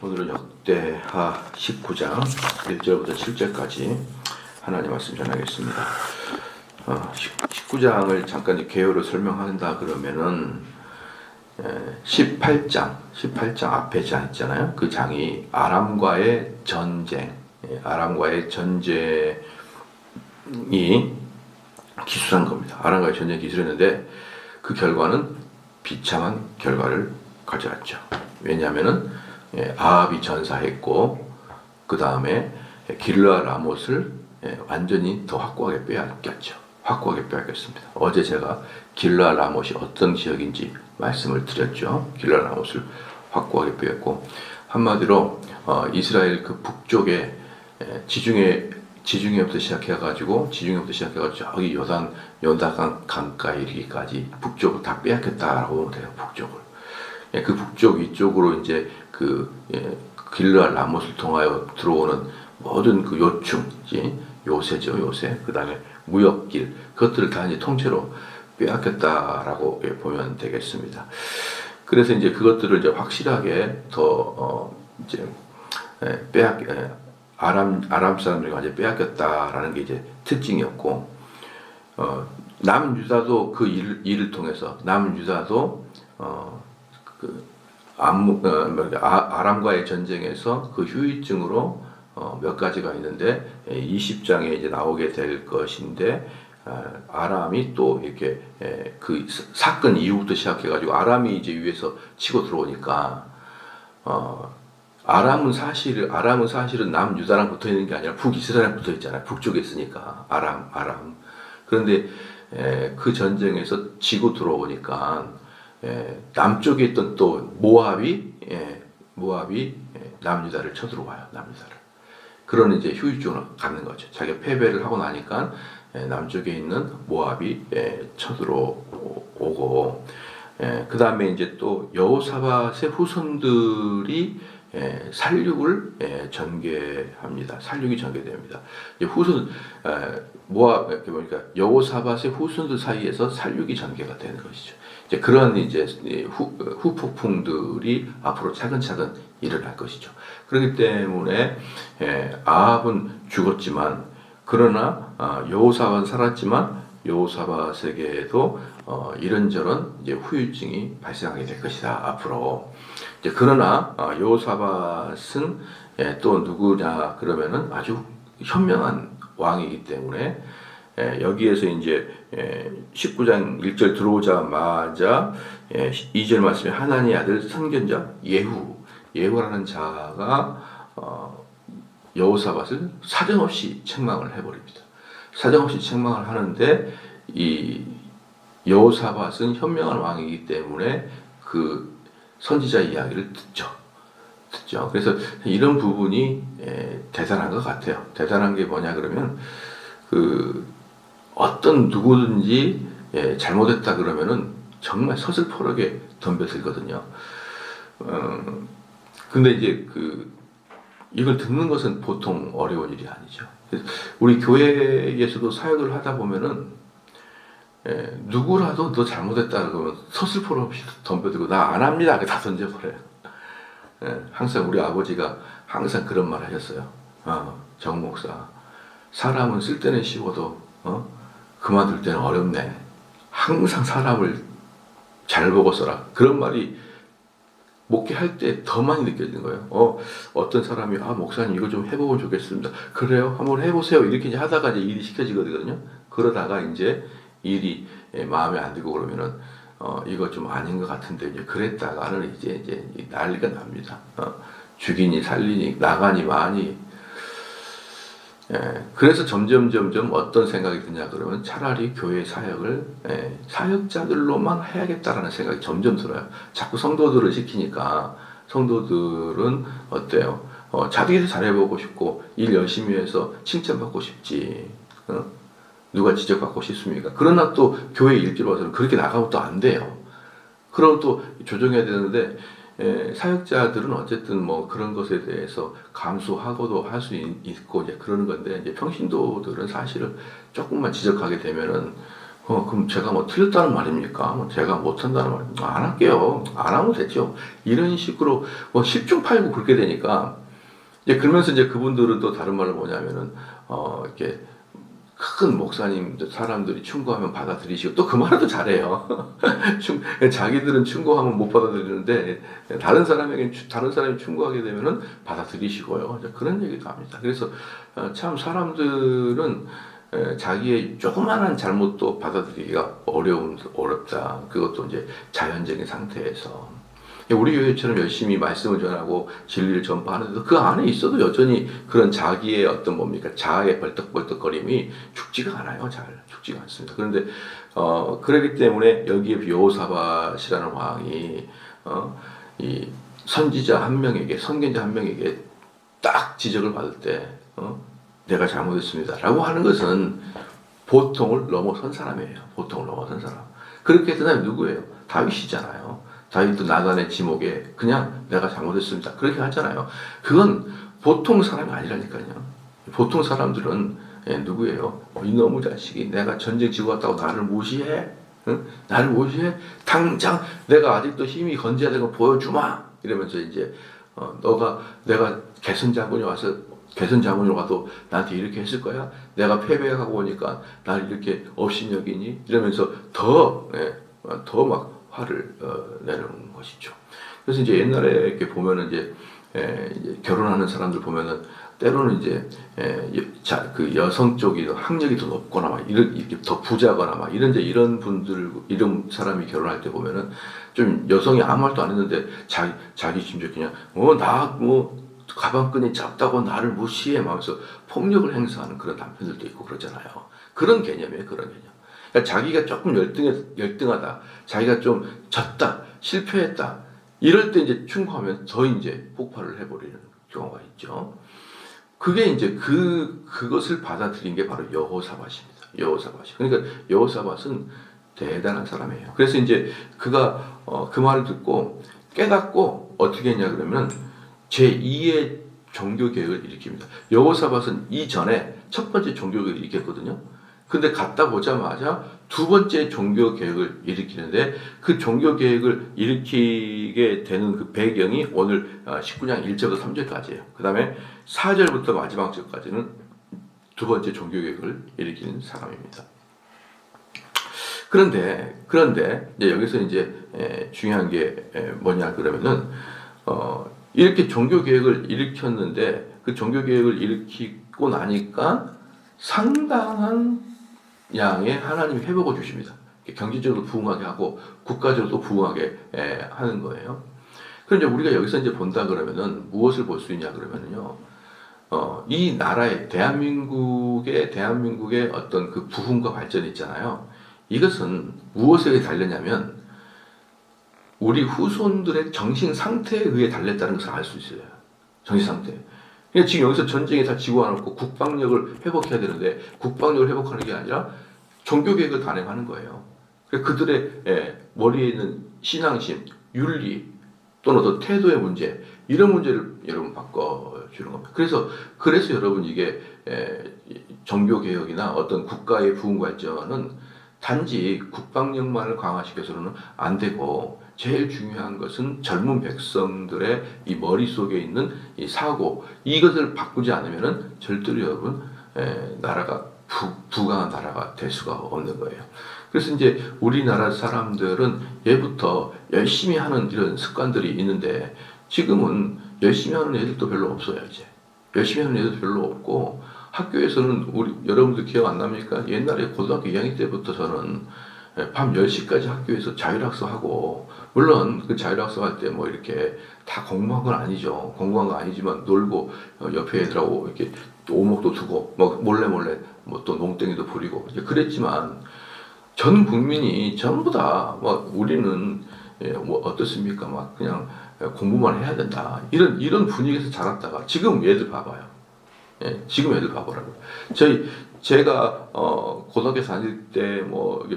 오늘은 역대하 19장 1절부터 7절까지 하나님 말씀 전하겠습니다. 19장을 잠깐 개요로 설명한다 그러면은 18장 앞에 장 있잖아요. 그 장이 아람과의 전쟁, 아람과의 전쟁이 기술한 겁니다. 아람과의 전쟁이 기술했는데 그 결과는 비참한 결과를 가져왔죠. 왜냐하면은 아합이 전사했고 그 다음에 길르앗 라못을 완전히 더 확고하게 빼앗겼죠. 확고하게 빼앗겼습니다. 어제 제가 길르앗 라못이 어떤 지역인지 말씀을 드렸죠. 길르앗 라못을 확고하게 빼앗고 한마디로 이스라엘 그 북쪽에 지중해부터 시작해가지고 저기 요단강 강가에 이르기까지 북쪽을 다 빼앗겼다라고 보면 돼요. 북쪽을. 그 북쪽 이쪽으로 이제 길르앗 라못을 통하여 들어오는 모든 그 요새죠, 요새. 그 다음에 무역길, 그것들을 다 이제 통째로 빼앗겼다라고 보면 되겠습니다. 그래서 이제 그것들을 이제 확실하게 더, 아람 사람들이 완전히 빼앗겼다라는 게 이제 특징이었고, 남유다도 그 일을 통해서, 남유다도, 아람과의 전쟁에서 그 후유증으로 몇 가지가 있는데 20장에 이제 나오게 될 것인데 아람이 또 이렇게 그 사건 이후부터 시작해가지고 아람이 이제 위에서 치고 들어오니까 아람은 사실은 남유다랑 붙어 있는 게 아니라 북이스라엘랑 붙어 있잖아요. 북쪽에 있으니까 아람. 그런데 그 전쟁에서 지고 들어오니까 남쪽에 있던 또 모압이 남유다를 쳐들어와요. 남유다를. 그런 이제 후유증을 갖는 거죠. 자기가 패배를 하고 나니까 남쪽에 있는 모압이 쳐들어오고 그 다음에 이제 또 여호사밧의 후손들이 살육을 전개합니다. 살육이 전개됩니다. 모압 보니까 여호사밧의 후손들 사이에서 살육이 전개가 되는 것이죠. 이제 그런 이제 후폭풍들이 앞으로 차근차근 일어날 것이죠. 그렇기 때문에 아합은 죽었지만 그러나 여호사밧은 살았지만 여호사밧에게도 이런저런 이제 후유증이 발생하게 될 것이다. 앞으로 이제 그러나 여호사밧은 또 누구냐 그러면은 아주 현명한 왕이기 때문에 여기에서 이제 19장 1절 들어오자마자 2절 말씀에 하나님의 아들 선견자 예후라는 자가 여호사밧을 사정없이 책망을 해버립니다. 사정없이 책망을 하는데 이 여호사밧은 현명한 왕이기 때문에 그 선지자 이야기를 듣죠. 그래서 이런 부분이 대단한 것 같아요. 대단한 게 뭐냐 그러면 어떤 누구든지 잘못했다 그러면은 정말 서슬퍼르게 덤벼들거든요. 근데 이제 이걸 듣는 것은 보통 어려운 일이 아니죠. 우리 교회에서도 사역을 하다 보면은 누구라도 너 잘못했다 그러면 서슬퍼르 없이 덤벼들고 나 안 합니다. 다 던져버려요. 항상 우리 아버지가 항상 그런 말 하셨어요. 정 목사, 사람은 쓸 때는 쉬워도 그만둘 때는 어렵네. 항상 사람을 잘 보고 써라. 그런 말이 목회할 때 더 많이 느껴지는 거예요. 어떤 사람이 목사님 이거 좀 해보면 좋겠습니다. 그래요? 한번 해보세요. 이렇게 이제 하다가 이제 일이 시켜지거든요. 그러다가 이제 일이 마음에 안 들고 그러면은 이거 좀 아닌 것 같은데 이제 그랬다가는 이제 난리가 납니다. 죽이니 살리니 나가니 마니. 그래서 점점 어떤 생각이 드냐 그러면 차라리 교회 사역을 사역자들로만 해야겠다라는 생각이 점점 들어요. 자꾸 성도들을 시키니까 성도들은 어때요? 자기도 잘해보고 싶고 일 열심히 해서 칭찬받고 싶지. 누가 지적받고 싶습니까? 그러나 또 교회 일주일 와서는 그렇게 나가면 또 안 돼요. 그럼 또 조정해야 되는데 사역자들은 어쨌든 뭐 그런 것에 대해서 감수하고도 할 수 있고 이제 그러는 건데 이제 평신도들은 사실은 조금만 지적하게 되면은 그럼 제가 뭐 틀렸다는 말입니까? 뭐 제가 못한다는 말입니까? 안 할게요. 안 하면 됐죠. 이런 식으로 뭐 10중 8구 그렇게 되니까 이제 그러면서 이제 그분들은 또 다른 말을 뭐냐면은 이렇게 큰 목사님들 사람들이 충고하면 받아들이시고 또 그 말도 잘해요. 자기들은 충고하면 못 받아들이는데 다른 사람이 충고하게 되면은 받아들이시고요. 그런 얘기도 합니다. 그래서 참 사람들은 자기의 조그마한 잘못도 받아들이기가 어렵다. 그것도 이제 자연적인 상태에서. 우리 교회처럼 열심히 말씀을 전하고 진리를 전파하는데도 그 안에 있어도 여전히 그런 자기의 어떤 자아의 벌떡벌떡거림이 죽지가 않아요. 잘 죽지가 않습니다. 그런데 그렇기 때문에 여기에 여호사밧이라는 왕이 이 선지자 한 명에게 선견자 한 명에게 딱 지적을 받을 때 내가 잘못했습니다라고 하는 것은 보통을 넘어선 사람이에요. 보통을 넘어선 사람. 그렇게 했던 사람이 누구예요? 다윗이잖아요. 다윗도 나단의 지목에 그냥 내가 잘못했습니다. 그렇게 하잖아요. 그건 보통 사람이 아니라니까요. 보통 사람들은 누구예요? 이놈의 자식이 내가 전쟁 지고 왔다고 나를 무시해? 응? 나를 무시해? 당장 내가 아직도 힘이 건재야 되는 거 보여주마! 이러면서 이제 내가 개선 장군이 와도 나한테 이렇게 했을 거야? 내가 패배하고 오니까 나를 이렇게 업신여기니? 이러면서 더 막 화를 내는 것이죠. 그래서 이제 옛날에 이렇게 보면은 이제 결혼하는 사람들 보면은 때로는 이제 그 여성 쪽이 학력이 더 높거나 막 이렇게 더 부자거나 막 이런 분들 이런 사람이 결혼할 때 보면은 좀 여성이 아무 말도 안 했는데 자기 심지어 그냥 나 가방끈이 짧다고 나를 무시해 하면서 폭력을 행사하는 그런 남편들도 있고 그러잖아요. 그런 개념이에요. 그런 개념. 그러니까 자기가 조금 열등하다, 자기가 좀 졌다, 실패했다, 이럴 때 이제 충고하면 더 이제 폭발을 해버리는 경우가 있죠. 그게 이제 그것을 받아들인 게 바로 여호사밧입니다. 여호사밧이. 그러니까 여호사밧은 대단한 사람이에요. 그래서 이제 그가 그 말을 듣고 깨닫고 어떻게 했냐 그러면 제2의 종교 개혁을 일으킵니다. 여호사밧은 이전에 첫 번째 종교 개혁을 일으켰거든요. 근데 갔다 보자마자 두 번째 종교 개혁을 일으키는데 그 종교 개혁을 일으키게 되는 그 배경이 오늘 19장 1절부터 3절까지예요. 그 다음에 4절부터 마지막 절까지는 두 번째 종교 개혁을 일으키는 사람입니다. 그런데 이제 여기서 이제 중요한 게 뭐냐 그러면은 이렇게 종교 개혁을 일으켰는데 그 종교 개혁을 일으키고 나니까 상당한 양의 하나님이 회복을 주십니다. 경제적으로 부흥하게 하고 국가적으로도 부흥하게 하는 거예요. 그럼 이제 우리가 여기서 이제 본다 그러면은 무엇을 볼 수 있냐 그러면은요. 이 나라의 대한민국의 어떤 그 부흥과 발전이 있잖아요. 이것은 무엇에 달렸냐면 우리 후손들의 정신 상태에 의해 달렸다는 것을 알 수 있어요. 정신 상태. 그러니까 지금 여기서 전쟁에 다 지고 와놓고 국방력을 회복해야 되는데 국방력을 회복하는 게 아니라 종교개혁을 단행하는 거예요. 그들의 머리에 있는 신앙심, 윤리 또는 어떤 태도의 문제 이런 문제를 여러분 바꿔주는 겁니다. 그래서 여러분 이게 종교개혁이나 어떤 국가의 부흥 발전은 단지 국방력만을 강화시켜서는 안 되고 제일 중요한 것은 젊은 백성들의 이 머릿속에 있는 이 사고 이것을 바꾸지 않으면은 절대로 여러분 나라가 부강한 나라가 될 수가 없는 거예요. 그래서 이제 우리나라 사람들은 예부터 열심히 하는 이런 습관들이 있는데 지금은 열심히 하는 애들도 별로 없어요. 이제 열심히 하는 애들도 별로 없고 학교에서는 여러분들 기억 안 납니까? 옛날에 고등학교 2학년 때부터 저는 밤 10시까지 학교에서 자율학습하고 물론 그 자율학습할 때 뭐 이렇게 다 공부한 건 아니죠. 공부한 건 아니지만 놀고 옆에 애들하고 이렇게 오목도 두고 뭐 몰래 뭐 또 농땡이도 부리고 그랬지만 전 국민이 전부 다 뭐 우리는 뭐 어떻습니까? 막 그냥 공부만 해야 된다. 이런 분위기에서 자랐다가 지금 애들 봐봐요. 지금 애들 봐보라고. 제가 고등학교 다닐 때 뭐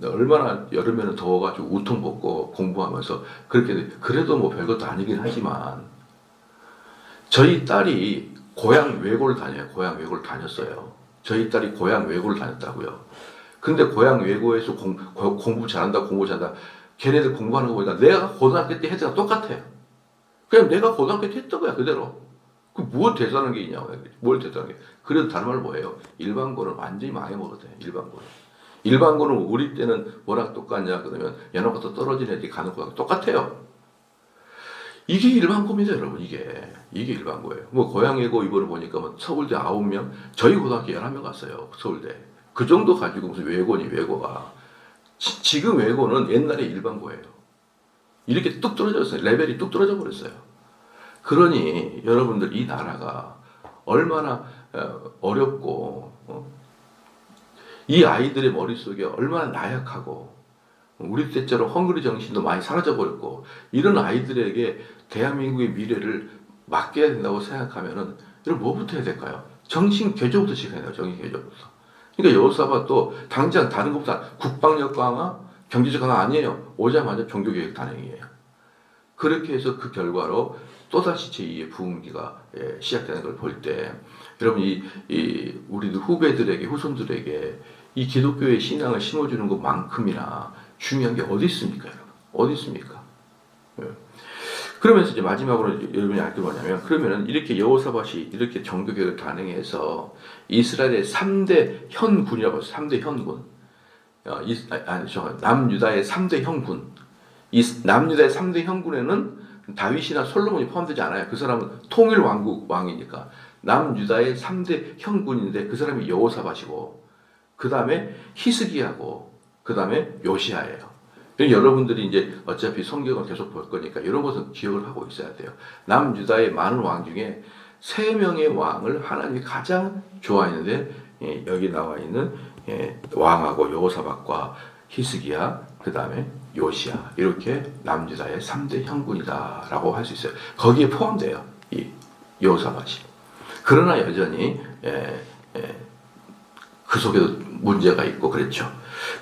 얼마나 여름에는 더워가지고 우통 벗고 공부하면서 그래도 뭐 별것도 아니긴 하지만 저희 딸이 고향 외고를 다녀요. 고향 외고를 다녔어요. 저희 딸이 고향 외고를 다녔다고요. 근데 고향 외고에서 공부 잘한다, 공부 잘한다. 걔네들 공부하는 거 보니까 내가 고등학교 때 했던 거 똑같아요. 그냥 내가 고등학교 때 했던 거야, 그대로. 뭘 대단한 게 있냐고. 뭘 대단한 게. 그래도 다른 말 뭐예요? 일반고는 완전히 망해먹었대요, 일반고는. 일반고는 우리 때는 뭐랑 똑같냐, 그러면 연합고도 떨어진 애들이 가는 거랑 똑같아요. 이게 일반고입니다, 여러분, 이게. 이게 일반고예요. 뭐, 고향외고 이번에 보니까 뭐 서울대 9명, 저희 고등학교 11명 갔어요, 서울대. 그 정도 가지고 무슨 외고니, 외고가. 지금 외고는 옛날에 일반고예요. 이렇게 뚝 떨어졌어요. 레벨이 뚝 떨어져 버렸어요. 그러니 여러분들 이 나라가 얼마나 어렵고 이 아이들의 머릿속에 얼마나 나약하고 우리 때처럼 헝그리 정신도 많이 사라져 버렸고 이런 아이들에게 대한민국의 미래를 맡겨야 된다고 생각하면은 여러분 뭐부터 해야 될까요? 정신 개조부터 시작해야 돼요. 정신 개조부터. 그러니까 여호사밧도 당장 다른 것보다 국방력 강화, 경제적 강화 아니에요. 오자마자 종교개혁 단행이에요. 그렇게 해서 그 결과로 또다시 제2의 부흥기가 시작되는 걸 볼 때 여러분 우리들 후배들에게 후손들에게 이 기독교의 신앙을 심어주는 것만큼이나 중요한 게 어디 있습니까, 여러분? 어디 있습니까? 그러면서 이제 마지막으로 여러분이 알 게 뭐냐면 그러면은 이렇게 여호사밧이 이렇게 종교개혁을 단행해서 이스라엘의 3대 현군이라고 해서 3대 현군, 남유다의 3대 현군. 이 남유다의 3대 현군에는 다윗이나 솔로몬이 포함되지 않아요. 그 사람은 통일 왕이니까. 남유다의 3대 현군인데 그 사람이 여호사밧이고 그 다음에 히스기야고 그 다음에 요시야예요. 여러분들이 이제 어차피 성경을 계속 볼 거니까 이런 것은 기억을 하고 있어야 돼요. 남유다의 많은 왕 중에 3명의 왕을 하나님이 가장 좋아했는데 여기 나와 있는 왕하고 여호사밧과 히스기야 그 다음에 요시야 이렇게 남유다의 3대 형군이다라고 할 수 있어요. 거기에 포함돼요. 이 여호사밧이. 그러나 여전히 그 속에도 문제가 있고 그랬죠.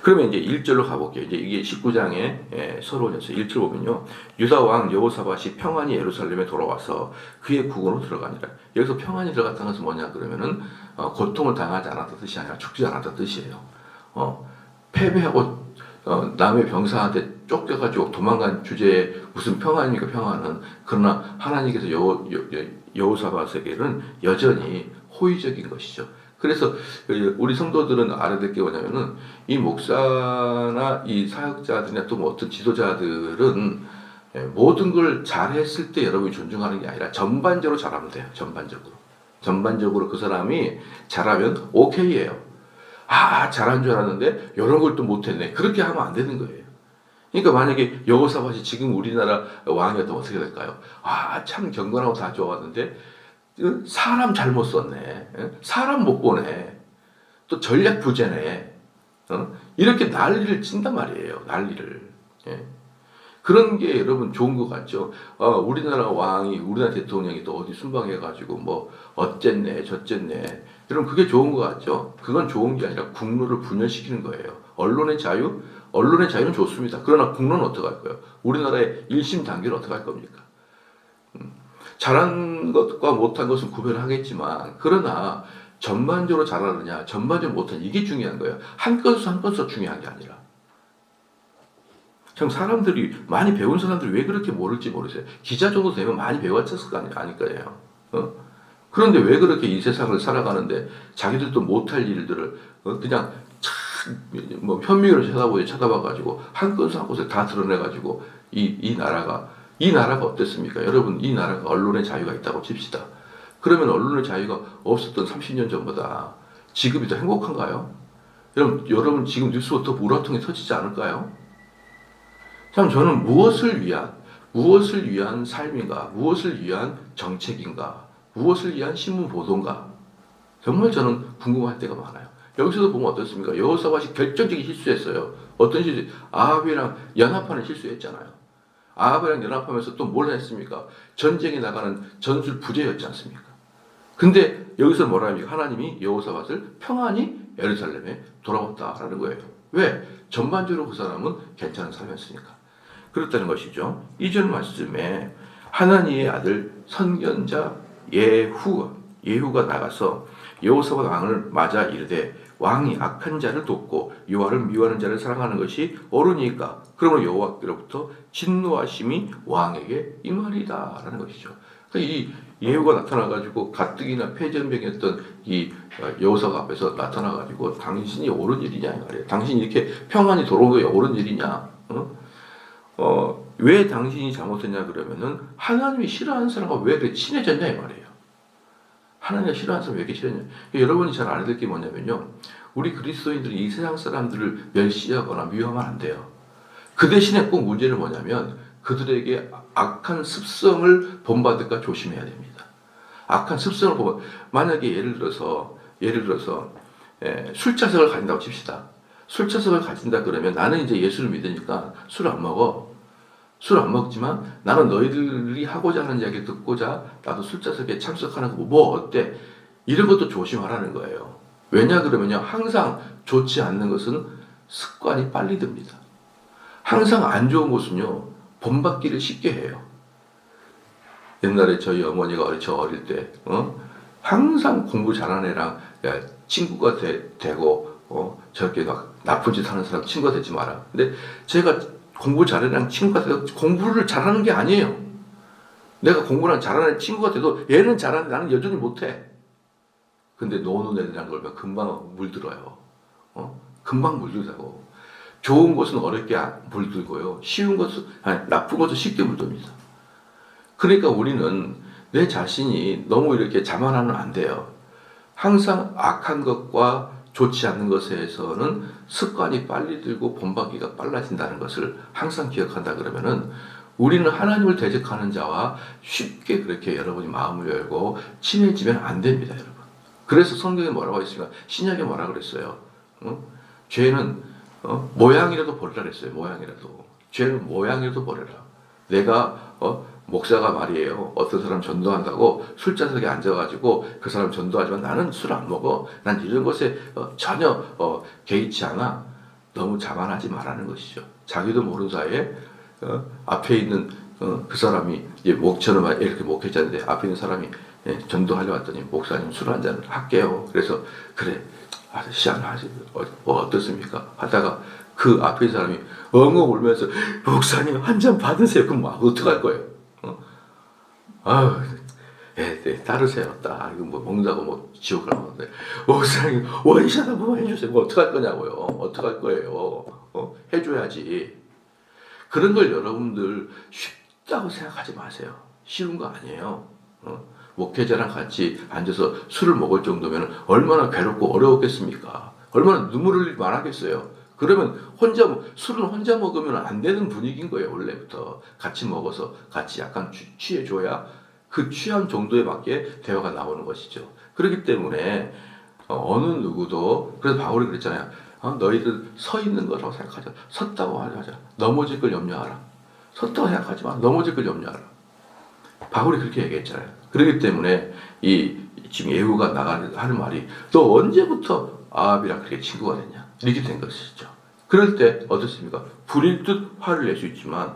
그러면 이제 1절로 가볼게요. 이제 이게 19장에 서론에서 1절 보면요. 유다 왕 여호사밧이 평안히 예루살렘에 돌아와서 그의 국원으로 들어가니라. 여기서 평안히 들어갔다는 것은 뭐냐 그러면은 고통을 당하지 않았다는 뜻이 아니라 죽지 않았다는 뜻이에요. 패배하고 남의 병사한테 쫓겨가지고 도망간 주제에 무슨 평안입니까, 평안은. 그러나 하나님께서 여호사밧에게는 여전히 호의적인 것이죠. 그래서 우리 성도들은 알아야 될 게 뭐냐면은 이 목사나 이 사역자들이나 또 뭐 어떤 지도자들은 모든 걸 잘했을 때 여러분이 존중하는 게 아니라 전반적으로 잘하면 돼요. 전반적으로 그 사람이 잘하면 오케이예요. 잘한 줄 알았는데 이런 걸 또 못했네. 그렇게 하면 안 되는 거예요. 그러니까 만약에 여호사밧이 지금 우리나라 왕이었다면 어떻게 될까요? 참 경건하고 다 좋았는데 사람 잘못 썼네. 사람 못 보네. 또 전략 부재네. 이렇게 난리를 친단 말이에요. 난리를. 그런 게 여러분 좋은 것 같죠. 우리나라 왕이, 우리나라 대통령이 또 어디 순방해가지고 뭐 어쨌네 저쨌네. 여러분 그게 좋은 것 같죠. 그건 좋은 게 아니라 국론을 분열시키는 거예요. 언론의 자유는 좋습니다. 그러나 국론은 어떻게 할 거예요? 우리나라의 1심 단계는 어떻게 할 겁니까? 잘한 것과 못한 것은 구별하겠지만 그러나 전반적으로 잘하느냐 전반적으로 못하느냐 이게 중요한 거예요. 한 건수 한 건수 중요한 게 아니라. 참 사람들이 많이 배운 사람들이 왜 그렇게 모를지 모르겠어요. 기자 정도 되면 많이 배웠을 거 아닐 거예요. 그런데 왜 그렇게 이 세상을 살아가는데 자기들도 못할 일들을 그냥 뭐 현미경을 쳐다봐가지고 한 건수 한 건수 다 드러내가지고 이 나라가 어땠습니까? 여러분 이 나라가 언론의 자유가 있다고 칩시다. 그러면 언론의 자유가 없었던 30년 전보다 지금이 더 행복한가요? 여러분 지금 뉴스가 더 우라통이 터지지 않을까요? 참 저는 무엇을 위한 삶인가, 무엇을 위한 정책인가, 무엇을 위한 신문 보도인가 정말 저는 궁금할 때가 많아요. 여기서도 보면 어떻습니까? 여호사밧이 결정적인 실수했어요. 어떤 실수? 아합이랑 연합하는 실수했잖아요. 아합이랑 연합하면서 또 뭘 했습니까? 전쟁에 나가는 전술 부제였지 않습니까? 근데 여기서 뭐라 합니까? 하나님이 여호사밧을 평안히 예루살렘에 돌아왔다라는 거예요. 왜? 전반적으로 그 사람은 괜찮은 사람이었으니까. 그렇다는 것이죠. 2절 말씀에 하나님의 아들 선견자 예후가 나가서 여호사밧 왕을 맞아 이르되 왕이 악한 자를 돕고 여호와를 미워하는 자를 사랑하는 것이 옳으니까 그러므로 여호와께로부터 진노하심이 왕에게 임하리다라는 것이죠. 그러니까 이 예후가 나타나가지고 가뜩이나 폐전병이었던 이 여호사밧 앞에서 나타나가지고 당신이 옳은 일이냐 이 말이에요. 당신이 이렇게 평안히 돌아온 게 옳은 일이냐? 왜 당신이 잘못했냐 그러면은 하나님이 싫어하는 사람과 왜 그렇게 친해졌냐 이 말이에요. 하나님이 싫어하는 사람이 왜 이렇게 친해졌냐. 여러분이 잘 알아야 될 게 뭐냐면요. 우리 그리스도인들이 이 세상 사람들을 멸시하거나 미워하면 안 돼요. 그 대신에 꼭 문제는 뭐냐면 그들에게 악한 습성을 본받을까 조심해야 됩니다. 악한 습성을 보면 만약에 예를 들어서 술자석을 가진다고 칩시다. 술자석을 가진다 그러면 나는 이제 예수를 믿으니까 술 안 먹어. 술 안 먹지만 나는 너희들이 하고자 하는 이야기 듣고자 나도 술자석에 참석하는 거 뭐 어때? 이런 것도 조심하라는 거예요. 왜냐 그러면요. 항상 좋지 않는 것은 습관이 빨리 듭니다. 항상 안 좋은 것은요. 본받기를 쉽게 해요. 옛날에 저희 어머니가 어릴 때 항상 공부 잘하는 애랑 친구가 되고 저렇게 막 나쁜 짓 하는 사람 친구가 되지 마라. 근데 제가 공부 잘하는 애랑 친구가 돼도 공부를 잘하는 게 아니에요. 내가 공부를 잘하는 친구가 돼도 얘는 잘하는데 나는 여전히 못해. 근데 노는 애들이랑 놀면 금방 물들어요. 금방 물들다고. 좋은 것은 어렵게 물들고요. 쉬운 것은 나쁜 것은 쉽게 물듭니다. 그러니까 우리는 내 자신이 너무 이렇게 자만하면 안 돼요. 항상 악한 것과 좋지 않는 것에서는 습관이 빨리 들고 본받기가 빨라진다는 것을 항상 기억한다 그러면은 우리는 하나님을 대적하는 자와 쉽게 그렇게 여러분이 마음을 열고 친해지면 안 됩니다, 여러분. 그래서 성경에 뭐라고 했습니까? 신약에 뭐라 그랬어요? 죄는 모양이라도 버리라 그랬어요. 모양이라도. 죄는 모양이라도 버려라. 내가 목사가 말이에요. 어떤 사람 전도한다고 술자석에 앉아가지고 그 사람 전도하지만 나는 술 안 먹어. 난 이런 것에 전혀 개의치 않아. 너무 자만하지 말라는 것이죠. 자기도 모르는 사이에 앞에 있는 그 사람이 이제 목처럼 이렇게 목회자인데 앞에 있는 사람이 전도하려 왔더니 목사님 술 한잔 할게요. 그래서 그래 아저씨 안 하지 어떻습니까? 하다가 그 앞에 있는 사람이 엉엉 울면서 목사님 한 잔 받으세요. 그럼 어떡할 거예요? 아유, 네, 따르세요. 이거 뭐 먹는다고 뭐 지옥 가는데 목사님 원샷 한 번만 해주세요. 뭐 어떡할 거냐고요? 어떡할 거예요? 해줘야지. 그런 걸 여러분들 쉽다고 생각하지 마세요. 쉬운 거 아니에요. 목회자랑 같이 앉아서 술을 먹을 정도면 얼마나 괴롭고 어려웠겠습니까? 얼마나 눈물 흘릴 만하겠어요. 그러면 술은 혼자 먹으면 안 되는 분위기인 거예요. 원래부터 같이 먹어서 같이 약간 취해줘야 그 취한 정도에 맞게 대화가 나오는 것이죠. 그렇기 때문에 어느 누구도 그래서 바울이 그랬잖아요. 너희들 서 있는 거라고 생각하자. 섰다고 하자. 넘어질 걸 염려하라. 섰다고 생각하지 마. 넘어질 걸 염려하라. 바울이 그렇게 얘기했잖아요. 그렇기 때문에 지금 예후가 하는 말이 너 언제부터 아합이랑 그렇게 친구가 됐냐? 이렇게 된 것이죠. 그럴 때 어떻습니까? 불일 듯 화를 낼 수 있지만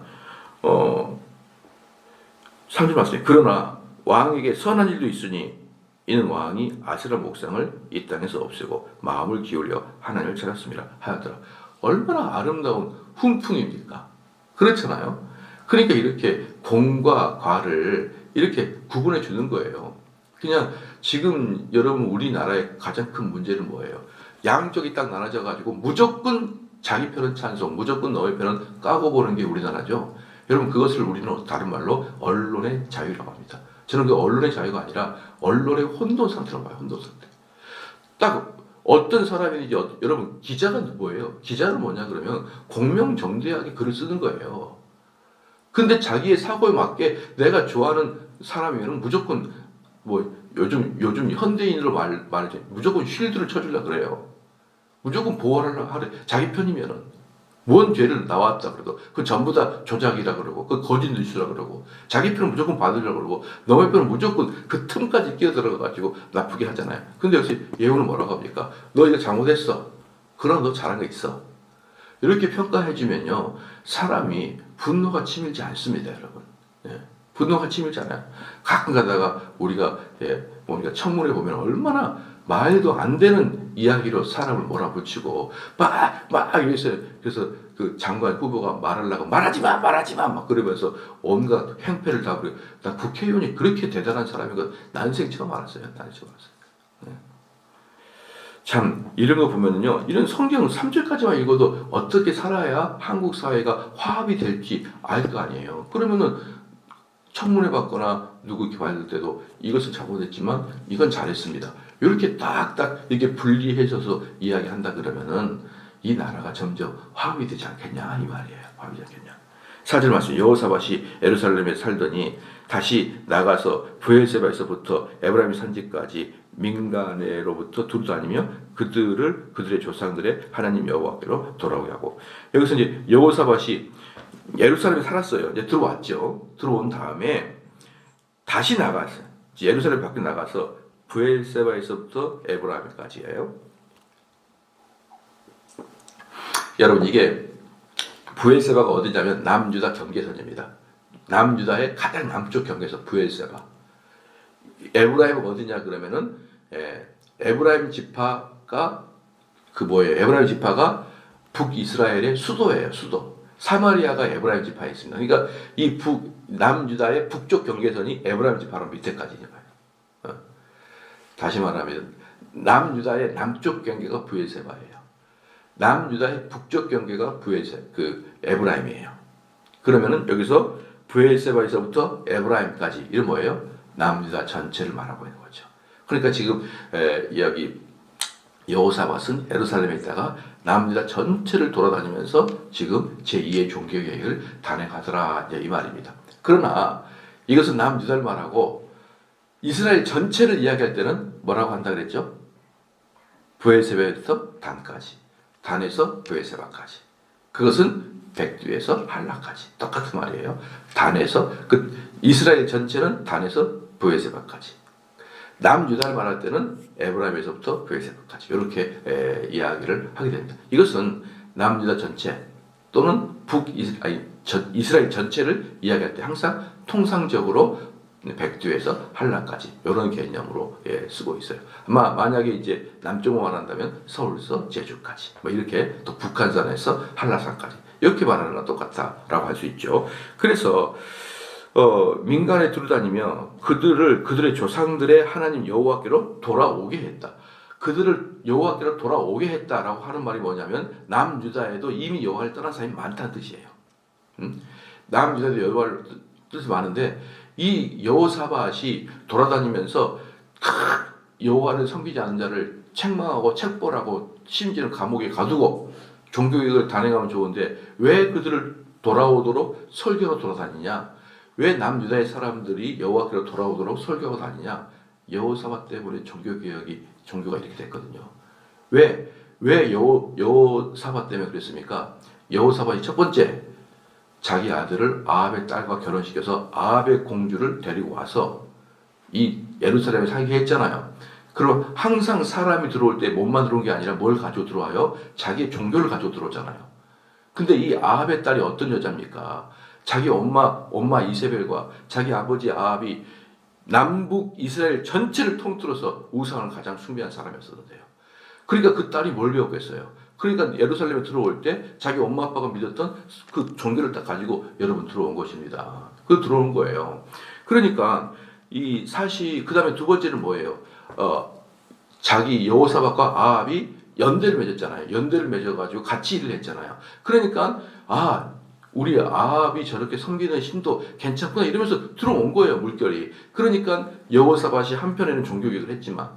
3절 말씀에 그러나 왕에게 선한 일도 있으니 이는 왕이 아스라 목상을 이 땅에서 없애고 마음을 기울여 하나님을 찾았습니다 하였더라. 얼마나 아름다운 훈풍입니까? 그렇잖아요. 그러니까 이렇게 공과 과를 이렇게 구분해 주는 거예요. 그냥 지금 여러분 우리나라의 가장 큰 문제는 뭐예요? 양쪽이 딱 나눠져 가지고 무조건 자기 편은 찬송, 무조건 너의 편은 까고 보는 게 우리나라죠. 여러분 그것을 우리는 다른 말로 언론의 자유라고 합니다. 저는 그 언론의 자유가 아니라 언론의 혼돈 상태라고 봐요. 혼돈 상태. 딱 어떤 사람인지 여러분 기자가 뭐예요? 기자는 뭐냐 그러면 공명정대하게 글을 쓰는 거예요. 근데 자기의 사고에 맞게 내가 좋아하는 사람이면 무조건 뭐 요즘 현대인으로 말하지 무조건 쉴드를 쳐주려 그래요. 무조건 보호하려 하래. 자기 편이면은 뭔 죄를 나왔다 그래도 그 전부 다 조작이라 그러고 그 거짓 뉴스라 그러고 자기 편은 무조건 받으려 그러고 너의 편은 무조건 그 틈까지 끼어들어가 가지고 나쁘게 하잖아요. 근데 역시 예후는 뭐라고 합니까? 너 이거 잘못했어. 그럼 너 잘한 거 있어. 이렇게 평가해주면요 사람이 분노가 치밀지 않습니다, 여러분. 예. 분노가 치밀잖아요. 가끔 가다가 우리가 보니까 청문회 보면 얼마나 말도 안 되는 이야기로 사람을 몰아붙이고 막 이랬어요. 그래서 그 장관 후보가 말하려고 말하지 마 막 그러면서 온갖 행패를 다 부려. 나 국회의원이 그렇게 대단한 사람이고 난생 처음 알았어요. 네. 참 이런 거 보면은요, 이런 성경 3절까지만 읽어도 어떻게 살아야 한국 사회가 화합이 될지 알 거 아니에요. 그러면은 청문회 받거나 누구 이렇게 받을 때도 이것은 잘못했지만 이건 잘했습니다. 이렇게 딱딱 이렇게 분리해서서 이야기한다 그러면은 이 나라가 점점 화합이 되지 않겠냐 이 말이에요. 화합이 되지 않겠냐. 4절 말씀, 여호사밧이 예루살렘에 살더니 다시 나가서 브엘세바에서부터 에브라임 산지까지 민간에로부터 두루다니며 그들의 조상들의 하나님 여호와께로 돌아오게 하고, 여기서 이제 여호사밧이 예루살렘에 살았어요. 이제 들어왔죠. 들어온 다음에 다시 나갔어요. 예루살렘 밖에 나가서 브엘세바에서부터 에브라임까지예요. 여러분, 이게 브엘세바가 어디냐면 남유다 경계선입니다. 남유다의 가장 남쪽 경계선 브엘세바. 에브라임은 어디냐 그러면은 에브라임 지파가 에브라임 지파가 북이스라엘의 수도예요. 수도. 사마리아가 에브라임 지파에 있습니다. 그러니까 이 남유다의 북쪽 경계선이 에브라임 지파로 밑에까지니까요. 다시 말하면 남유다의 남쪽 경계가 브엘세바예요. 남유다의 북쪽 경계가 에브라임이에요. 그러면은 여기서 브엘세바에서부터 에브라임까지 이런 뭐예요? 남유다 전체를 말하고 있는 거죠. 그러니까 지금 여기 여호사밧은 예루살렘에 있다가 남유다 전체를 돌아다니면서 지금 제2의 종교개혁을 단행하더라 이 말입니다. 그러나 이것은 남유다를 말하고 이스라엘 전체를 이야기할 때는 뭐라고 한다 그랬죠? 브엘세바에서 단까지, 단에서 브엘세바까지. 그것은 백두에서 할라까지 똑같은 말이에요. 단에서 이스라엘 전체는 단에서 브엘세바까지. 남유다를 말할 때는 에브라임에서부터 브엘세바까지 이렇게 이야기를 하게 됩니다. 이것은 남유다 전체 또는 이스라엘 전체를 이야기할 때 항상 통상적으로 백두에서 한라까지 이런 개념으로 쓰고 있어요. 만약에 이제 남쪽으로 말한다면 서울에서 제주까지 이렇게 또 북한산에서 한라산까지 이렇게 말하는 건 똑같다라고 할 수 있죠. 그래서 민간에 두루다니며 그들의 조상들의 하나님 여호와께로 돌아오게 했다. 그들을 여호와께로 돌아오게 했다라고 하는 말이 뭐냐면 남유다에도 이미 여호와를 떠난 사람이 많다는 뜻이에요. 남유다에도 여호와를 뜻이 많은데 이 여호사밧이 돌아다니면서 여호와를 섬기지 않는 자를 책망하고 책벌하고 심지어는 감옥에 가두고 종교개혁을 단행하면 좋은데 왜 그들을 돌아오도록 설교로 돌아다니냐? 왜 남유다의 사람들이 여호와께로 돌아오도록 설교하고 다니냐? 여호사밧 때문에 종교가 이렇게 됐거든요. 왜 여호사밧 때문에 그랬습니까? 여호사밧이 첫 번째 자기 아들을 아합의 딸과 결혼시켜서 아합의 공주를 데리고 와서 이 예루살렘에 살게 했잖아요. 그럼 항상 사람이 들어올 때 몸만 들어온 게 아니라 뭘 가지고 들어와요? 자기의 종교를 가지고 들어오잖아요. 근데 이 아합의 딸이 어떤 여자입니까? 자기 엄마 이세벨과 자기 아버지 아합이 남북 이스라엘 전체를 통틀어서 우상을 가장 숭배한 사람이었었는데요. 그러니까 그 딸이 뭘 배웠겠어요? 그러니까 예루살렘에 들어올 때 자기 엄마 아빠가 믿었던 그 종교를 딱 가지고 여러분 들어온 것입니다. 그 들어온 거예요. 그러니까 이 사실 그 다음에 두 번째는 뭐예요? 자기 여호사밧과 아합이 연대를 맺었잖아요. 연대를 맺어가지고 같이 일을 했잖아요. 그러니까 우리 아합이 저렇게 섬기는 신도 괜찮구나 이러면서 들어온 거예요. 물결이. 그러니까 여호사밧이 한편에는 종교개혁을 했지만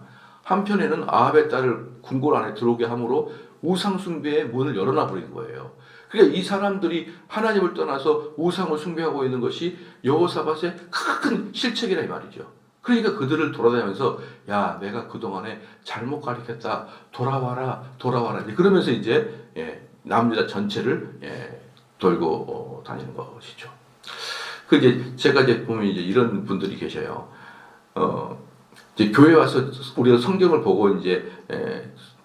한편에는 아합의 딸을 궁궐 안에 들어오게 함으로 우상 숭배의 문을 열어놔 버린 거예요. 그러니까 이 사람들이 하나님을 떠나서 우상을 숭배하고 있는 것이 여호사밧의 큰 실책이라 이 말이죠. 그러니까 그들을 돌아다니면서 야 내가 그동안에 잘못 가르쳤다 돌아와라 그러면서 이제 남유다 전체를 돌고 다니는 것이죠. 그 이제 제가 이제 보면 이제 이런 분들이 계셔요. 이제 교회 와서 우리가 성경을 보고 이제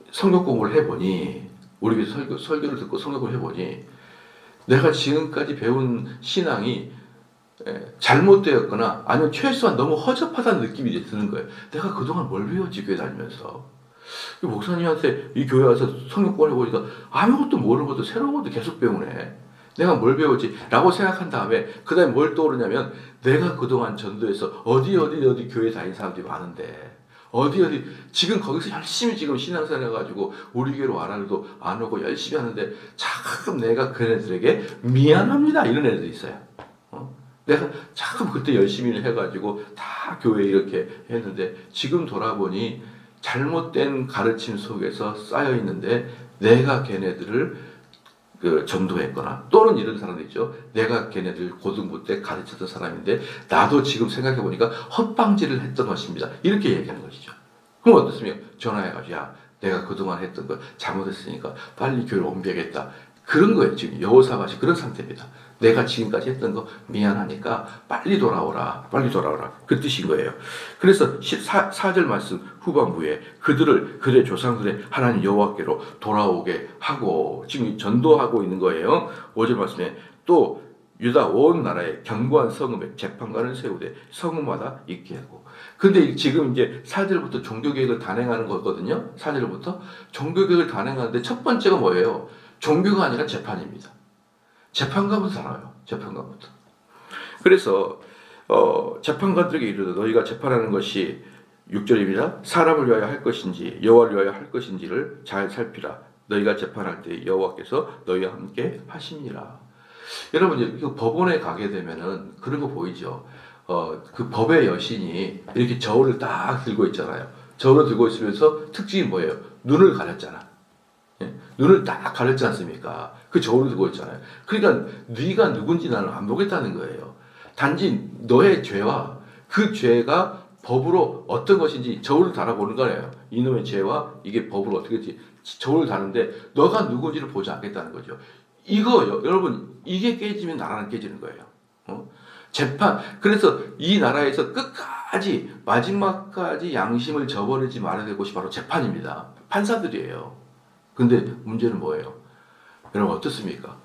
성경 공부를 해보니 우리 설교를 듣고 성경 공부를 해보니 내가 지금까지 배운 신앙이 잘못되었거나 아니면 최소한 너무 허접하다는 느낌이 이제 드는 거예요. 내가 그동안 뭘 배웠지 교회 다니면서. 이 목사님한테 이 교회 와서 성경 꺼내보니까 아무것도 모르는 것도 새로운 것도 계속 배우네. 내가 뭘 배웠지? 라고 생각한 다음에 그 다음에 뭘 떠오르냐면 내가 그동안 전도해서 어디 교회 다닌 사람들이 많은데 어디 지금 거기서 열심히 지금 신앙생활 해가지고 우리 교회로 와라도 안 오고 열심히 하는데 자꾸 내가 그네들에게 미안합니다 이런 애들이 있어요. 내가 자꾸 그때 열심히 해가지고 다 교회 이렇게 했는데 지금 돌아보니 잘못된 가르침 속에서 쌓여 있는데 내가 걔네들을 전도했거나 또는 이런 사람도 있죠. 내가 걔네들 고등부 때 가르쳤던 사람인데 나도 지금 생각해보니까 헛방지를 했던 것입니다. 이렇게 얘기하는 것이죠. 그럼 어떻습니까? 전화해가지고 야 내가 그동안 했던 거 잘못했으니까 빨리 교회를 옮겨야겠다. 그런 거예요. 지금 여호사밧이 그런 상태입니다. 내가 지금까지 했던 거 미안하니까 빨리 돌아오라. 그 뜻인 거예요. 그래서 4절 말씀 후반부에 그들의 조상들의 하나님 여호와께로 돌아오게 하고 지금 전도하고 있는 거예요. 5절 말씀에 또 유다 온 나라에 견고한 성읍에 재판관을 세우되 성읍마다 있게 하고. 근데 지금 이제 4절부터 종교개혁을 단행하는 거거든요. 4절부터 종교개혁을 단행하는데 첫 번째가 뭐예요? 종교가 아니라 재판입니다. 재판관부터 살아요. 재판관부터. 그래서 재판관들에게 이르되 너희가 재판하는 것이 6절입니다. 사람을 위하여 할 것인지 여호와를 위하여 할 것인지를 잘 살피라. 너희가 재판할 때 여호와께서 너희와 함께 하시니라. 여러분 이거 법원에 가게 되면은 그런 거 보이죠. 그 법의 여신이 이렇게 저울을 딱 들고 있잖아요. 저울을 들고 있으면서 특징이 뭐예요? 눈을 가렸잖아. 눈을 딱 가렸지 않습니까? 그 저울을 들고 있잖아요. 그러니까 네가 누군지 나는 안 보겠다는 거예요. 단지 너의 죄와 그 죄가 법으로 어떤 것인지 저울을 달아보는 거예요. 이놈의 죄와 이게 법으로 어떻게 될지 저울을 다는데 너가 누군지를 보지 않겠다는 거죠. 이거 여러분 이게 깨지면 나라는 깨지는 거예요. 재판. 그래서 이 나라에서 끝까지 마지막까지 양심을 저버리지 말아야 될 곳이 바로 재판입니다. 판사들이에요. 근데 문제는 뭐예요? 여러분 어떻습니까?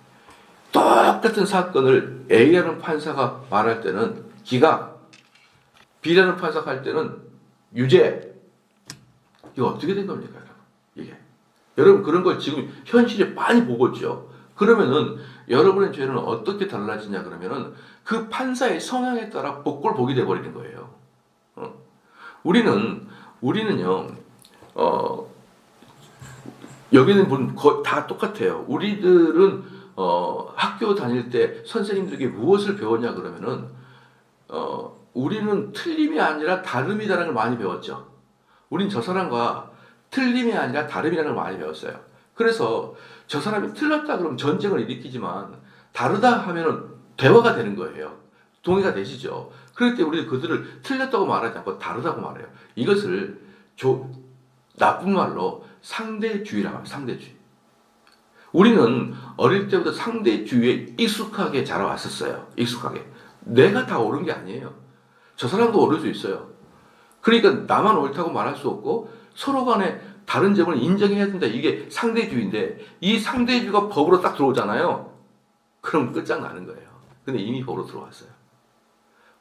똑같은 사건을 A라는 판사가 말할 때는 기각, B라는 판사가 할 때는 유죄. 이거 어떻게 된 겁니까, 여러분? 이게. 여러분 그런 걸 지금 현실에 많이 보고 있죠. 그러면은 여러분의 죄는 어떻게 달라지냐 그러면은 그 판사의 성향에 따라 복골 복이 돼 버리는 거예요. 우리는요. 여기는 분 다 똑같아요. 우리들은 학교 다닐 때 선생님들에게 무엇을 배웠냐 그러면은 우리는 틀림이 아니라 다름이라는 걸 많이 배웠죠. 우린 저 사람과 틀림이 아니라 다름이라는 걸 많이 배웠어요. 그래서 저 사람이 틀렸다 그러면 전쟁을 일으키지만 다르다 하면은 대화가 되는 거예요. 동의가 되시죠. 그럴 때 우리는 그들을 틀렸다고 말하지 않고 다르다고 말해요. 이것을 나쁜 말로 상대주의라고 합니다. 상대주의. 우리는 어릴 때부터 상대주의에 익숙하게 자라왔었어요. 익숙하게. 내가 다 옳은 게 아니에요. 저 사람도 옳을 수 있어요. 그러니까 나만 옳다고 말할 수 없고 서로 간에 다른 점을 인정해야 된다. 이게 상대주의인데 이 상대주의가 법으로 딱 들어오잖아요. 그럼 끝장나는 거예요. 근데 이미 법으로 들어왔어요.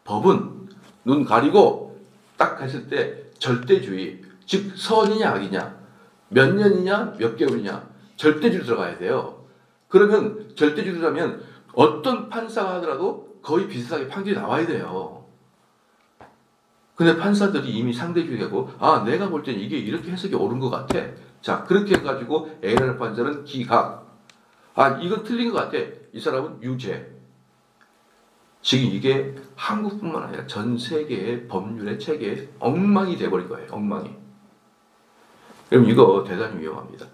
법은 눈 가리고 딱 했을 때 절대주의, 즉 선이냐 악이냐, 몇 년이냐 몇 개월이냐 절대주의로 들어가야 돼요. 그러면 절대주의라면 어떤 판사가 하더라도 거의 비슷하게 판결이 나와야 돼요. 근데 판사들이 이미 상대주의하고 내가 볼 때는 이게 이렇게 해석이 옳은 것 같아. 자 그렇게 해가지고 A라는 판사는 기각. 이건 틀린 것 같아. 이 사람은 유죄. 지금 이게 한국뿐만 아니라 전 세계의 법률의 체계에 엉망이 돼버린 거예요. 엉망이. 그럼 이거 대단히 위험합니다.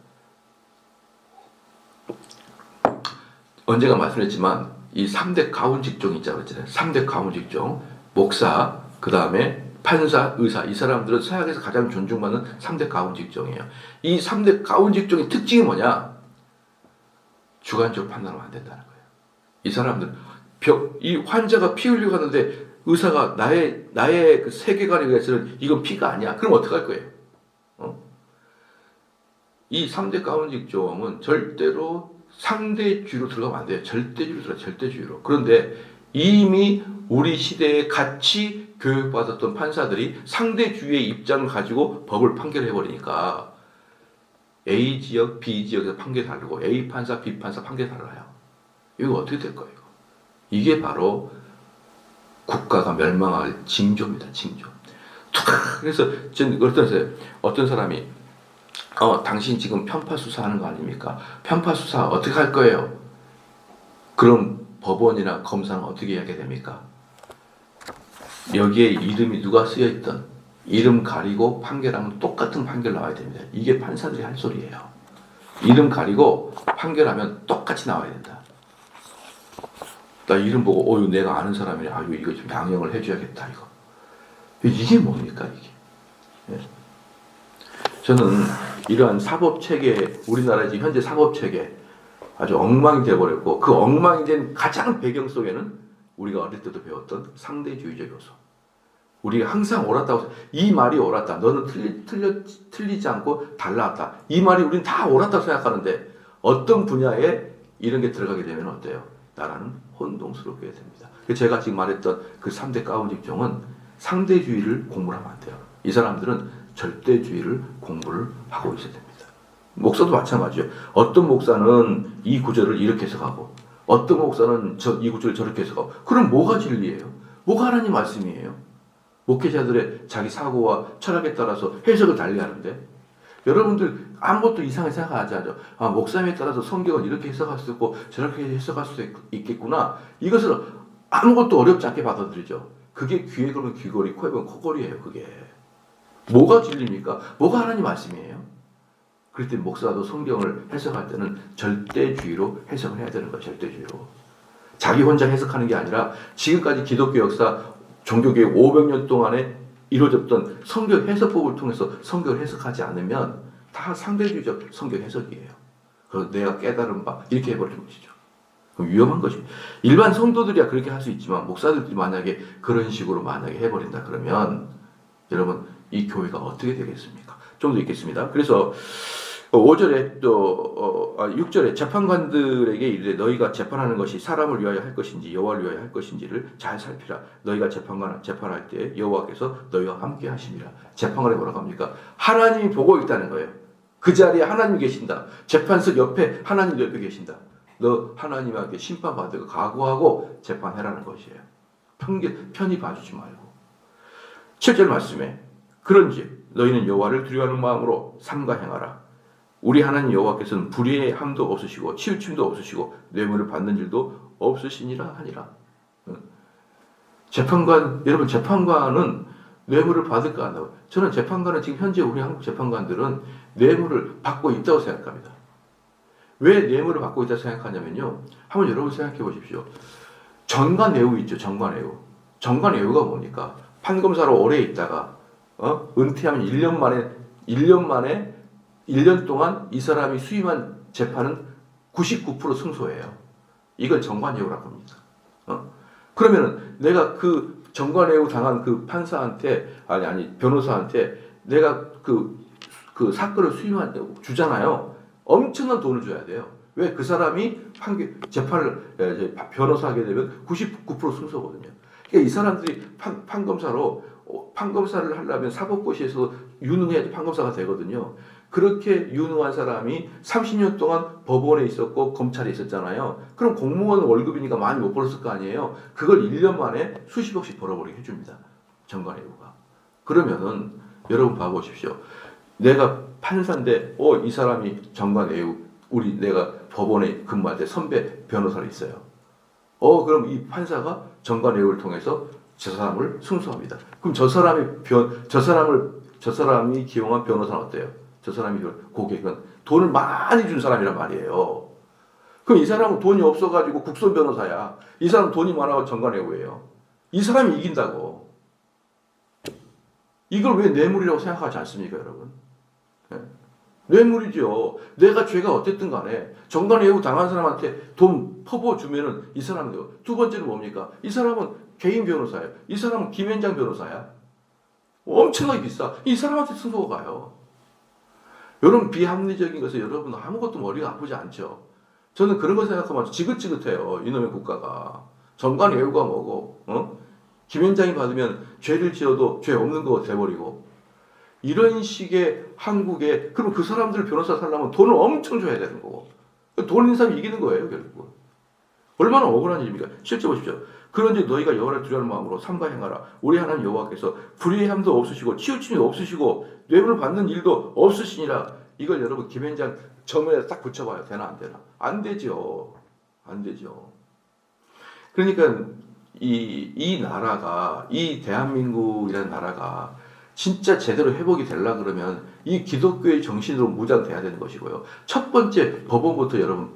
언제가 말씀했지만 이 3대 가문 직종이 있다고 했잖아요. 3대 가문 직종. 목사, 그 다음에 판사, 의사. 이 사람들은 서양에서 가장 존중받는 3대 가문 직종이에요. 이 3대 가문 직종의 특징이 뭐냐? 주관적으로 판단하면 안 된다는 거예요. 이 사람들 이 환자가 피 흘리고 가는데 의사가 나의 그 세계관에 의해서는 이건 피가 아니야. 그럼 어떡할 거예요? 이 3대 가문 직종은 절대로 상대주의로 들어가면 안 돼요. 절대주의로 들어가요. 절대주의로. 그런데 이미 우리 시대에 같이 교육받았던 판사들이 상대주의의 입장을 가지고 법을 판결해버리니까 A 지역, B 지역에서 판결이 다르고 A 판사, B 판사 판결이 달라요. 이거 어떻게 될 거예요? 이게 바로 국가가 멸망할 징조입니다. 징조. 그래서 어떤 사람이 당신 지금 편파 수사하는 거 아닙니까? 편파 수사 어떻게 할 거예요? 그럼 법원이나 검사는 어떻게 하게 됩니까? 여기에 이름이 누가 쓰여있던 이름 가리고 판결하면 똑같은 판결 나와야 됩니다. 이게 판사들이 할 소리예요. 이름 가리고 판결하면 똑같이 나와야 된다. 나 이름 보고 내가 아는 사람이네. 이거 좀 양형을 해줘야겠다. 이게 뭡니까 이게? 예. 저는 이러한 사법체계, 우리나라의 지금 현재 사법체계 아주 엉망이 되어버렸고, 그 엉망이 된 가장 배경 속에는 우리가 어릴 때도 배웠던 상대주의적 요소. 우리가 항상 옳았다고, 이 말이 옳았다. 너는 틀리지 않고 달랐다. 이 말이 우리는 다 옳았다고 생각하는데, 어떤 분야에 이런 게 들어가게 되면 어때요? 나라는 혼동스럽게 됩니다. 제가 지금 말했던 그 3대 가운 직종은 상대주의를 공부를 하면 안 돼요. 이 사람들은 절대주의를 공부를 하고 있어야 됩니다. 목사도 마찬가지죠. 어떤 목사는 이 구절을 이렇게 해석하고, 어떤 목사는 이 구절을 저렇게 해석하고, 그럼 뭐가 진리예요? 뭐가 하나님 말씀이에요? 목회자들의 자기 사고와 철학에 따라서 해석을 달리하는데, 여러분들 아무것도 이상하게 생각하지 않죠. 목사님에 따라서 성경은 이렇게 해석할 수 있고 저렇게 해석할 수 있겠구나. 이것을 아무것도 어렵지 않게 받아들이죠. 그게 귀에 걸면 귀걸이, 코에 걸면 코걸이에요. 그게 뭐가 진리입니까? 뭐가 하나님 말씀이에요? 그럴 때 목사도 성경을 해석할 때는 절대주의로 해석을 해야 되는 거예요. 절대주의로. 자기 혼자 해석하는 게 아니라 지금까지 기독교 역사, 종교개혁 500년 동안에 이루어졌던 성경 해석법을 통해서 성경을 해석하지 않으면 다 상대주의적 성경 해석이에요. 그래서 내가 깨달은 바 이렇게 해버리는 것이죠. 그럼 위험한 것이. 일반 성도들이야 그렇게 할 수 있지만 목사들이 만약에 그런 식으로 만약에 해버린다 그러면 여러분 이 교회가 어떻게 되겠습니까? 좀 더 읽겠습니다. 그래서 5절에 또 6절에 재판관들에게 이르되 너희가 재판하는 것이 사람을 위하여 할 것인지 여호와를 위하여 할 것인지를 잘 살피라. 너희가 재판할 때 여호와께서 너희와 함께 하시니라. 재판관이 뭐라고 합니까? 하나님이 보고 있다는 거예요. 그 자리에 하나님이 계신다. 재판석 옆에 하나님 옆에 계신다. 너 하나님한테 심판받을 거 각오하고 재판해라는 것이에요. 편히 봐주지 말고. 7절 말씀에 그런지 너희는 여호와를 두려워하는 마음으로 삼가 행하라. 우리 하나님 여호와께서는 불의의 함도 없으시고 치우침도 없으시고 뇌물을 받는 일도 없으시니라 하니라. 재판관, 여러분 재판관은 뇌물을 받을까 안 하고, 저는 재판관은 지금 현재 우리 한국 재판관들은 뇌물을 받고 있다고 생각합니다. 왜 뇌물을 받고 있다고 생각하냐면요, 한번 여러분 생각해 보십시오. 정관예우 있죠. 정관예우. 정관예우가 뭡니까? 판검사로 오래 있다가 은퇴하면 1년 동안 이 사람이 수임한 재판은 99% 승소해요. 이걸 정관예우라고 합니다. 그러면은 내가 그 정관예우 당한 그 판사한테 변호사한테 내가 그 사건을 주잖아요. 엄청난 돈을 줘야 돼요. 왜? 그 사람이 재판을 변호사하게 되면 99% 승소거든요. 그러니까 이 사람들이 판검사를 하려면 사법고시에서 유능해야지 판검사가 되거든요. 그렇게 유능한 사람이 30년 동안 법원에 있었고 검찰에 있었잖아요. 그럼 공무원 월급이니까 많이 못 벌었을 거 아니에요. 그걸 1년 만에 수십억씩 벌어버리게 해줍니다. 정관예우가. 그러면은 여러분 봐보십시오. 내가 판사인데 이 사람이 정관예우, 내가 법원에 근무할 때 선배 변호사로 있어요. 그럼 이 판사가 정관예우를 통해서 저 사람을 승소합니다. 그럼 저 사람이 기용한 변호사는 어때요? 저 사람이 고객은 돈을 많이 준 사람이란 말이에요. 그럼 이 사람은 돈이 없어가지고 국선 변호사야. 이 사람 돈이 많아서 정관예우예요. 이 사람이 이긴다고. 이걸 왜 뇌물이라고 생각하지 않습니까, 여러분? 네? 뇌물이죠. 내가 죄가 어쨌든 간에 정관예우 당한 사람한테 돈 퍼부어주면은 이 사람은 두 번째는 뭡니까? 이 사람은 개인 변호사예요. 이 사람은 김현장 변호사야. 엄청나게 비싸. 이 사람한테 승소가 가요. 이런 비합리적인 것에 여러분 아무것도 머리가 아프지 않죠. 저는 그런 거 생각하면 지긋지긋해요. 이놈의 국가가. 정관 외우가 뭐고, 김현장이 받으면 죄를 지어도 죄 없는 거 돼버리고, 이런 식의 한국에, 그럼 그 사람들 변호사 살려면 돈을 엄청 줘야 되는 거고, 돈 있는 사람이 이기는 거예요, 결국. 얼마나 억울한 일입니까? 실제 보십시오. 그런지 너희가 여호와를 두려워하는 마음으로 삼가 행하라. 우리 하나님 여호와께서 불의함도 없으시고 치우침이 없으시고 뇌물을 받는 일도 없으시니라. 이걸 여러분 김현장 정면에 딱 붙여봐요. 되나 안 되나? 안 되죠. 안 되죠. 그러니까 이 나라가, 이 대한민국이라는 나라가 진짜 제대로 회복이 되려고 그러면 이 기독교의 정신으로 무장돼야 되는 것이고요. 첫 번째 법원부터 여러분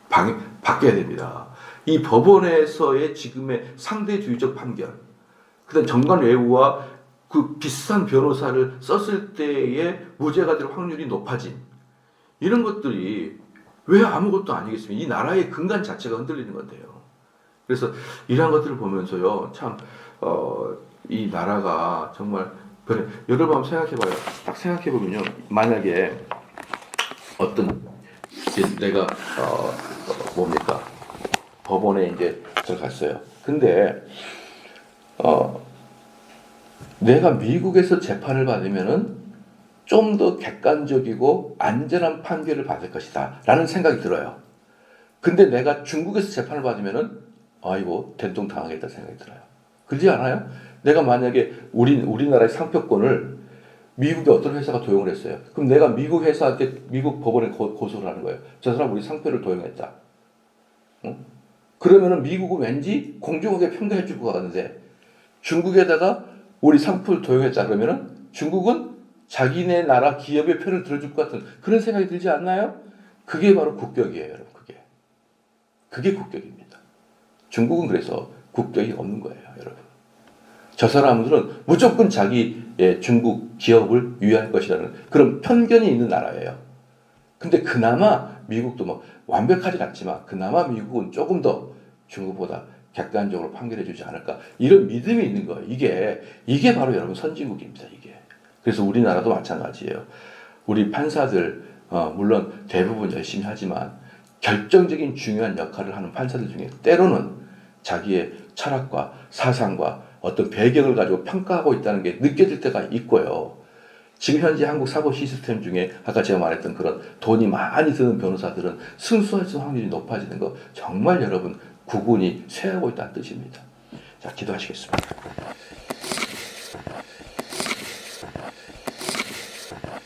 바뀌어야 됩니다. 이 법원에서의 지금의 상대주의적 판결, 그다음 정관 외우와 그 비슷한 변호사를 썼을 때의 무죄가 될 확률이 높아진 이런 것들이 왜 아무것도 아니겠습니까? 이 나라의 근간 자체가 흔들리는 건데요. 그래서 이러한 것들을 보면서요, 참 이 나라가 정말 여러분 한번 생각해봐요. 딱 생각해보면요, 만약에 어떤 내가 뭡니까? 법원에 이제 들어갔어요. 근데 내가 미국에서 재판을 받으면은 좀 더 객관적이고 안전한 판결을 받을 것이다 라는 생각이 들어요. 근데 내가 중국에서 재판을 받으면은 아이고 된통 당하겠다 생각이 들어요. 그러지 않아요? 내가 만약에 우리나라의 상표권을 미국의 어떤 회사가 도용을 했어요. 그럼 내가 미국 회사한테 미국 법원에 고소를 하는 거예요. 저 사람 우리 상표를 도용했다. 응? 그러면은 미국은 왠지 공정하게 평가해 줄 것 같은데 중국에다가 우리 상표를 도용했다 그러면은 중국은 자기네 나라 기업의 편을 들어줄 것 같은 그런 생각이 들지 않나요? 그게 바로 국격이에요, 여러분. 그게 국격입니다. 중국은 그래서 국격이 없는 거예요, 여러분. 저 사람들은 무조건 자기의 중국 기업을 유의할 것이라는 그런 편견이 있는 나라예요. 근데 그나마 미국도 뭐 완벽하지 않지만 그나마 미국은 조금 더 중국보다 객관적으로 판결해 주지 않을까 이런 믿음이 있는 거예요. 이게 바로 여러분 선진국입니다. 이게. 그래서 우리나라도 마찬가지예요. 우리 판사들 물론 대부분 열심히 하지만 결정적인 중요한 역할을 하는 판사들 중에 때로는 자기의 철학과 사상과 어떤 배경을 가지고 평가하고 있다는 게 느껴질 때가 있고요. 지금 현재 한국 사법 시스템 중에 아까 제가 말했던 그런 돈이 많이 드는 변호사들은 승소할 수 확률이 높아지는 거 정말 여러분 구분이 쇠하고 있다는 뜻입니다. 자, 기도하시겠습니다.